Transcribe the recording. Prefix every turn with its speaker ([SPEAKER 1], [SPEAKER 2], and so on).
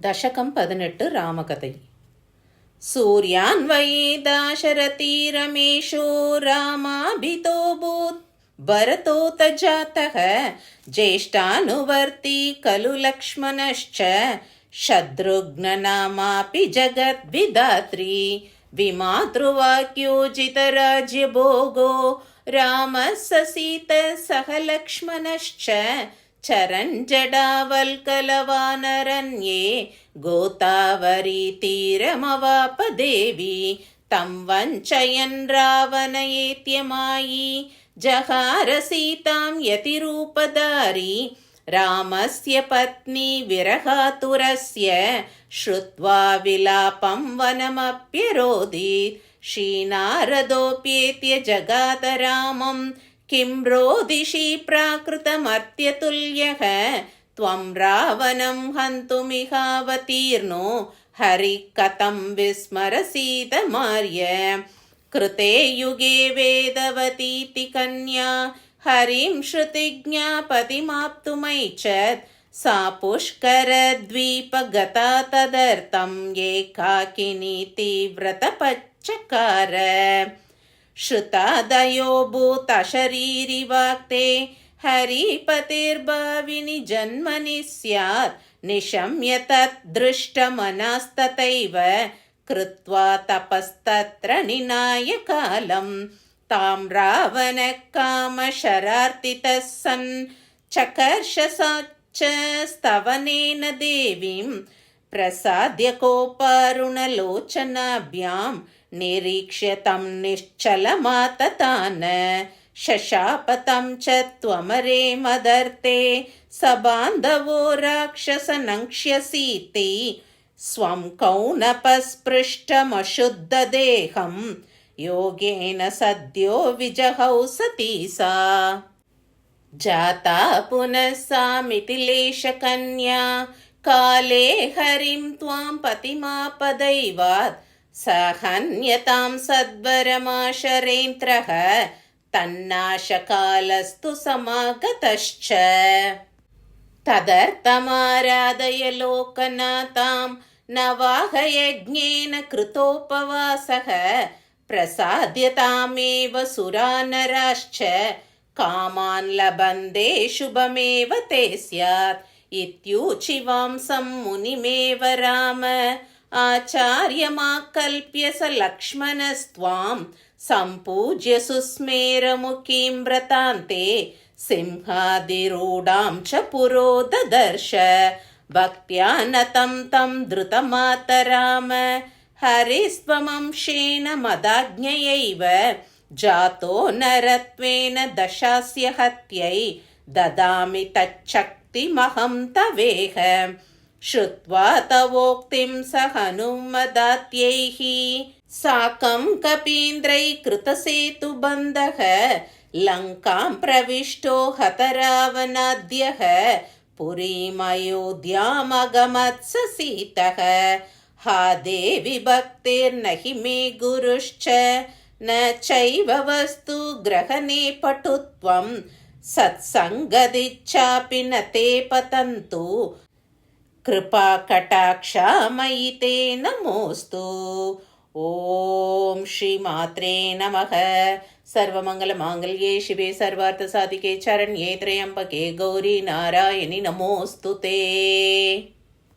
[SPEAKER 1] दशकं 18 रामकथै सूर्यान्वयेदाशरथीरमेषो रामाभितोऽभूत् भरतोऽथ जातः ज्येष्ठानुवर्ती खलु लक्ष्मणश्च शत्रुघ्ननामापि जगद्विधात्री विमातृवाक्योजितराज्यभोगो रामः सीतः सह लक्ष्मणश्च चरञ्जडावल्कलवानरण्ये गोदावरीतीरमवापदेवी तं वञ्चयन् रावणयेत्यमायी जहार सीतां यतिरूपधारी रामस्य पत्नी विरहातुरस्य श्रुत्वा विलापं वनमप्यरोदीत् श्रीनारदोऽप्येत्य जगाद रामं किं रोदिषि प्राकृतमर्त्यतुल्यः त्वं रावणं हन्तुमिहावतीर्णो हरिः कथं विस्मरसीदमार्य कृते युगे वेदवतीति कन्या हरिं श्रुतिज्ञापतिमाप्तुमैच्छत् सा पुष्करद्वीपगता तदर्थं एकाकिनीति व्रतपच्चकार श्रुतादयो भूतशरीरिवाक्ते हरिपतिर्भाविनि जन्मनि स्यात् निशम्य तत् दृष्टमनस्तथैव कृत्वा तपस्तत्र निनाय कालं तां रावणः कामशरार्तितः सन् चकर्ष च स्तवनेन देवीं प्रसाद्य कोपारुणलोचनाभ्यां निरीक्ष्य तं निश्चलमाततान् शशापतं च त्वमरे मदर्ते सबान्धवो राक्षसनङ्क्ष्यसीति स्वं कौनपस्पृष्टमशुद्धदेहं योगेन सद्यो विजहौ सती सा जाता पुनः सा मिथिलेशकन्या काले हरिं त्वां पतिमापदैवात् सहन्यतां सद्वरमाशरेन्द्रः तन्नाशकालस्तु समागतश्च तदर्थमाराधय लोकनाथां नवाहयज्ञेन कृतोपवासः प्रसाद्यतामेव सुरानराश्च कामान् लभन्ते शुभमेव ते स्यात् इत्यूचिवांसं मुनिमेव राम आचार्यमाकल्प्य स लक्ष्मणस्त्वां सम्पूज्य सुस्मेरमुखीं व्रतान्ते सिंहादिरूढां च पुरो ददर्श भक्त्या नतं तं धृतमातराम हरिस्त्वमंशेन मदाज्ञयैव जातो नरत्वेन दशास्य हत्यै ददामि तच्छक्तिमहं तवेह श्रुत्वा तवोक्तिं स हनुमदात्यैः साकं कपीन्द्रैः कृतसेतुबन्धः लङ्कां प्रविष्टो हतरावणाद्यः पुरीमयोध्यामगमत् स सीतः हा देवि भक्तिर्नहि मे गुरुश्च न चैव वस्तु ग्रहणे पटुत्वं सत्सङ्गदिच्छापि न ते पतन्तु कृपा कटाक्षा मयि ते नमोऽस्तु। ॐ श्रीमात्रे नमः। सर्वमङ्गलमाङ्गल्ये शिवे सर्वार्थसाधिके शरण्ये त्र्यम्बके गौरी नारायणि नमोऽस्तु ते।